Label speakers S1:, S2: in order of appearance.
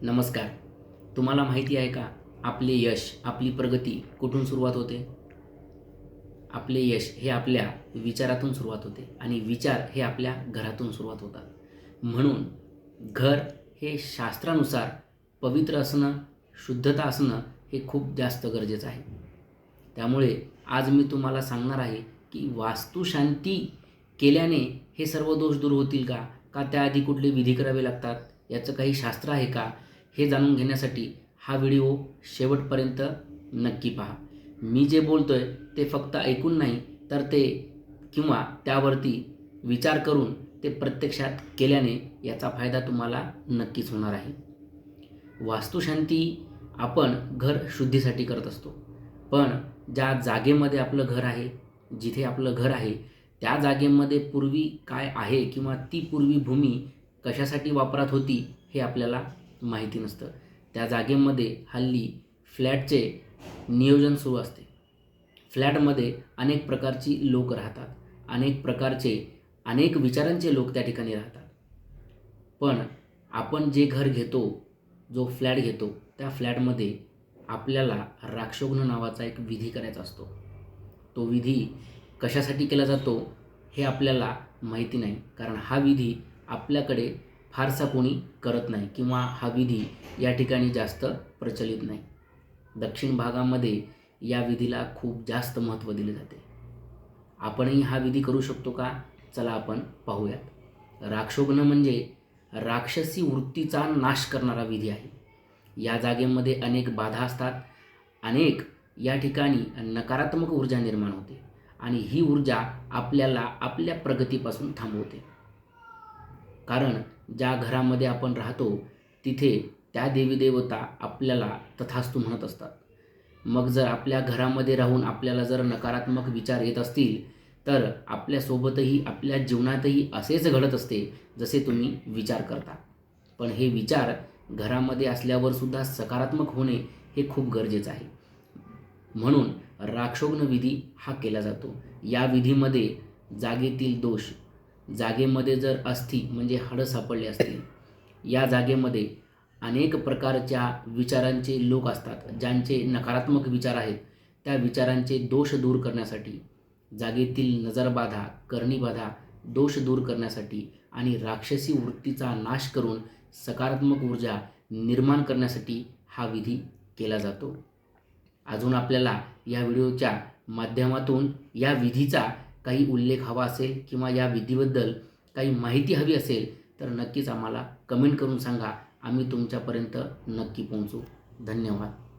S1: नमस्कार. तुम्हाला माहिती आहे का? आपले यश, आपली प्रगती कुठून सुरुवात होते? आपले यश हे आपल्या विचारातून सुरुवात होते आणि विचार हे आपल्या घरातून सुरुवात होतात. म्हणून घर हे शास्त्रानुसार पवित्र असणं, शुद्धता असणं हे खूप जास्त गरजेचं आहे. त्यामुळे आज मी तुम्हाला सांगणार आहे की वास्तुशांती केल्याने हे सर्व दोष दूर होतील का? का त्याआधी कुठले विधी करावे लागतात? याचं काही शास्त्र आहे का? हे जाणून घेण्यासाठी हा व्हिडिओ शेवटपर्यंत नक्की पहा. मी जे बोलतोय ते फक्त ऐकून नाही, तर ते किंवा त्यावरती विचार करून ते प्रत्यक्षात केल्याने याचा फायदा तुम्हाला नक्कीच होणार आहे. वास्तुशांती आपण घर शुद्धीसाठी करत असतो. पण ज्या जागेमध्ये आपलं घर आहे, जिथे आपलं घर आहे, त्या जागेमध्ये पूर्वी काय आहे किंवा ती पूर्वी भूमी कशासाठी वापरात होती हे आपल्याला माहिती नसतं. त्या जागेमध्ये हल्ली फ्लॅटचे नियोजन सुरू असते. फ्लॅटमध्ये अनेक प्रकारची लोक राहतात. अनेक विचारांचे लोक त्या ठिकाणी राहतात. पण आपण जे घर घेतो, जो फ्लॅट घेतो, त्या फ्लॅटमध्ये आपल्याला राक्षोघ्न नावाचा एक विधी करायचा असतो. तो विधी कशासाठी केला जातो हे आपल्याला माहिती नाही, कारण हा विधी आपल्याकडे फारसा कोणी करत नाही किंवा हा विधी या ठिकाणी जास्त प्रचलित नाही. दक्षिण भागामध्ये या विधीला खूप जास्त महत्त्व दिले जाते. आपणही हा विधी करू शकतो का? चला आपण पाहूयात. राक्षोघ्न म्हणजे राक्षसी वृत्तीचा नाश करणारा विधी आहे. या जागेमध्ये अनेक बाधा असतात. या ठिकाणी नकारात्मक ऊर्जा निर्माण होते आणि ही ऊर्जा आपल्याला आपल्या प्रगतीपासून थांबवते. कारण ज्या घरामध्ये आपण राहतो तिथे त्या देवी देवता आपल्याला तथास्तु म्हणत असतात. मग जर आपल्या घरामध्ये राहून आपल्याला जर नकारात्मक विचार येत असतील, तर आपल्यासोबतही आपल्या जीवनातही असेच घडत असते जसे तुम्ही विचार करता. पण हे विचार घरामध्ये असल्यावर सुद्धा सकारात्मक होणे हे खूप गरजेचं आहे. म्हणून राक्षोघ्न विधी हा केला जातो. या विधीमध्ये जागेतील दोष, जागेमध्ये जर अस्थी म्हणजे हाडं सापडले असतील, या जागेमध्ये अनेक प्रकारच्या विचारांचे लोक असतात, ज्यांचे नकारात्मक विचार आहेत, त्या विचारांचे दोष दूर करण्यासाठी, जागेतील नजरबाधा, करणीबाधा, दोष दूर करण्यासाठी आणि राक्षसी वृत्तीचा नाश करून सकारात्मक ऊर्जा निर्माण करण्यासाठी हा विधी केला जातो. अजून आपल्याला या व्हिडिओच्या माध्यमातून या विधीचा काही उल्लेख हवा असेल किंवा या विधीबद्दल काही माहिती हवी असेल तर नक्कीच आम्हाला कमेंट करून सांगा. आम्ही तुमच्यापर्यंत नक्की पोहोचू. धन्यवाद.